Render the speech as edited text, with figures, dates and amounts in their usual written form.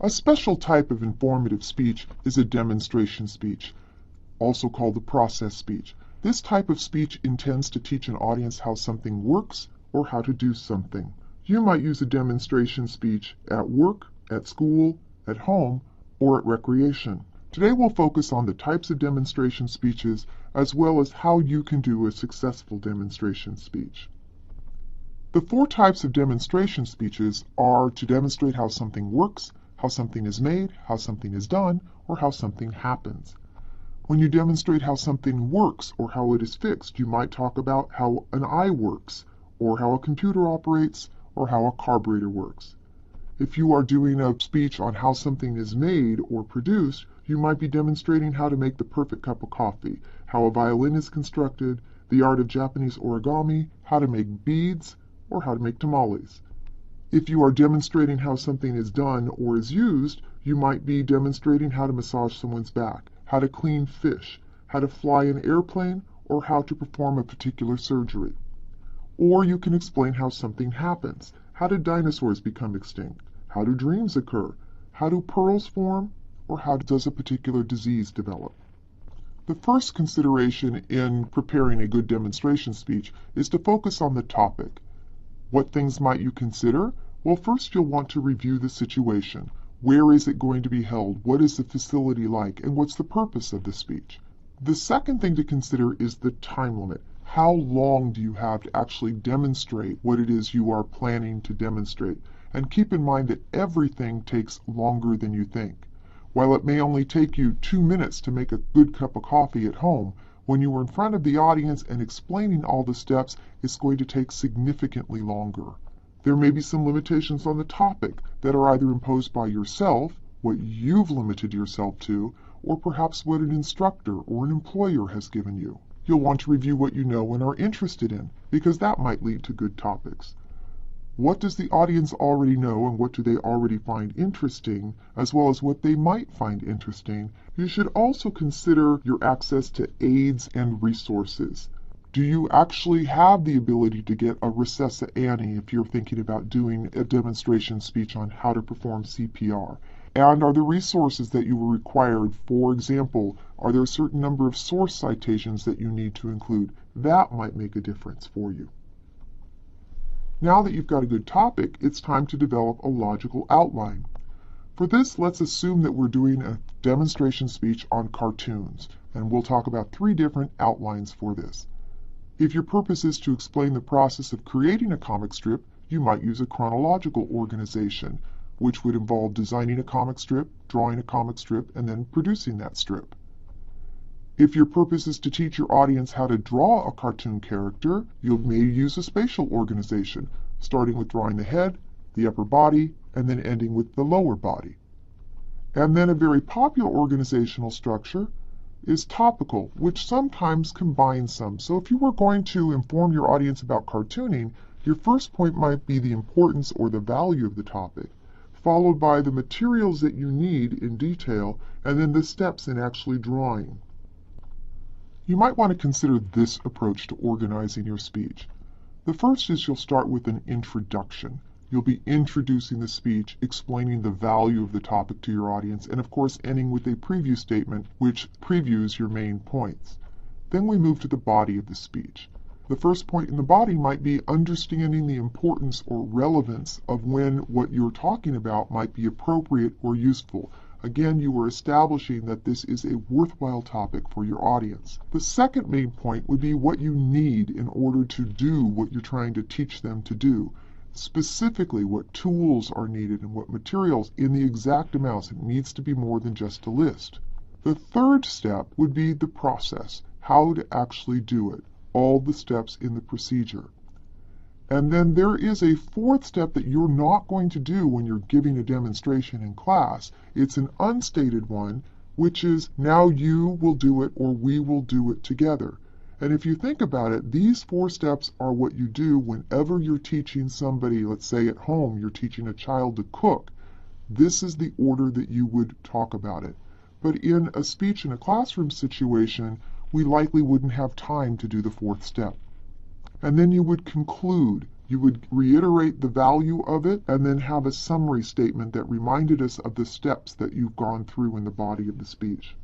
A special type of informative speech is a demonstration speech, also called the process speech. This type of speech intends to teach an audience how something works or how to do something. You might use a demonstration speech at work, at school, at home, or at recreation. Today we'll focus on the types of demonstration speeches as well as how you can do a successful demonstration speech. The 4 types of demonstration speeches are to demonstrate how something works, how something is made, how something is done, or how something happens. When you demonstrate how something works or how it is fixed, you might talk about how an eye works, or how a computer operates, or how a carburetor works. If you are doing a speech on how something is made or produced, you might be demonstrating how to make the perfect cup of coffee, how a violin is constructed, the art of Japanese origami, how to make beads, or how to make tamales. If you are demonstrating how something is done or is used, you might be demonstrating how to massage someone's back, how to clean fish, how to fly an airplane, or how to perform a particular surgery. Or you can explain how something happens. How did dinosaurs become extinct? How do dreams occur? How do pearls form? Or how does a particular disease develop? The first consideration in preparing a good demonstration speech is to focus on the topic. What things might you consider? Well, first you'll want to review the situation. Where is it going to be held? What is the facility like? And what's the purpose of the speech? The second thing to consider is the time limit. How long do you have to actually demonstrate what it is you are planning to demonstrate? And keep in mind that everything takes longer than you think. While it may only take you 2 minutes to make a good cup of coffee at home, when you are in front of the audience and explaining all the steps, it's going to take significantly longer. There may be some limitations on the topic that are either imposed by yourself, what you've limited yourself to, or perhaps what an instructor or an employer has given you. You'll want to review what you know and are interested in, because that might lead to good topics. What does the audience already know and what do they already find interesting, as well as what they might find interesting? You should also consider your access to aids and resources. Do you actually have the ability to get a Recessa Annie if you're thinking about doing a demonstration speech on how to perform CPR? And are the resources that you were required, for example, are there a certain number of source citations that you need to include? That might make a difference for you. Now that you've got a good topic, it's time to develop a logical outline. For this, let's assume that we're doing a demonstration speech on cartoons, and we'll talk about 3 different outlines for this. If your purpose is to explain the process of creating a comic strip, you might use a chronological organization, which would involve designing a comic strip, drawing a comic strip, and then producing that strip. If your purpose is to teach your audience how to draw a cartoon character, you may use a spatial organization, starting with drawing the head, the upper body, and then ending with the lower body. And then a very popular organizational structure is topical, which sometimes combines some. So if you were going to inform your audience about cartooning, your first point might be the importance or the value of the topic, followed by the materials that you need in detail, and then the steps in actually drawing. You might want to consider this approach to organizing your speech. The first is you'll start with an introduction. You'll be introducing the speech, explaining the value of the topic to your audience, and of course ending with a preview statement which previews your main points. Then we move to the body of the speech. The first point in the body might be understanding the importance or relevance of when what you're talking about might be appropriate or useful. Again, you are establishing that this is a worthwhile topic for your audience. The second main point would be what you need in order to do what you're trying to teach them to do. Specifically, what tools are needed and what materials in the exact amounts. It needs to be more than just a list. The third step would be the process, how to actually do it, all the steps in the procedure. And then there is a fourth step that you're not going to do when you're giving a demonstration in class. It's an unstated one, which is now you will do it or we will do it together. And if you think about it, these 4 steps are what you do whenever you're teaching somebody, let's say at home, you're teaching a child to cook. This is the order that you would talk about it. But in a speech in a classroom situation, we likely wouldn't have time to do the 4th step. And then you would conclude. You would reiterate the value of it and then have a summary statement that reminded us of the steps that you've gone through in the body of the speech.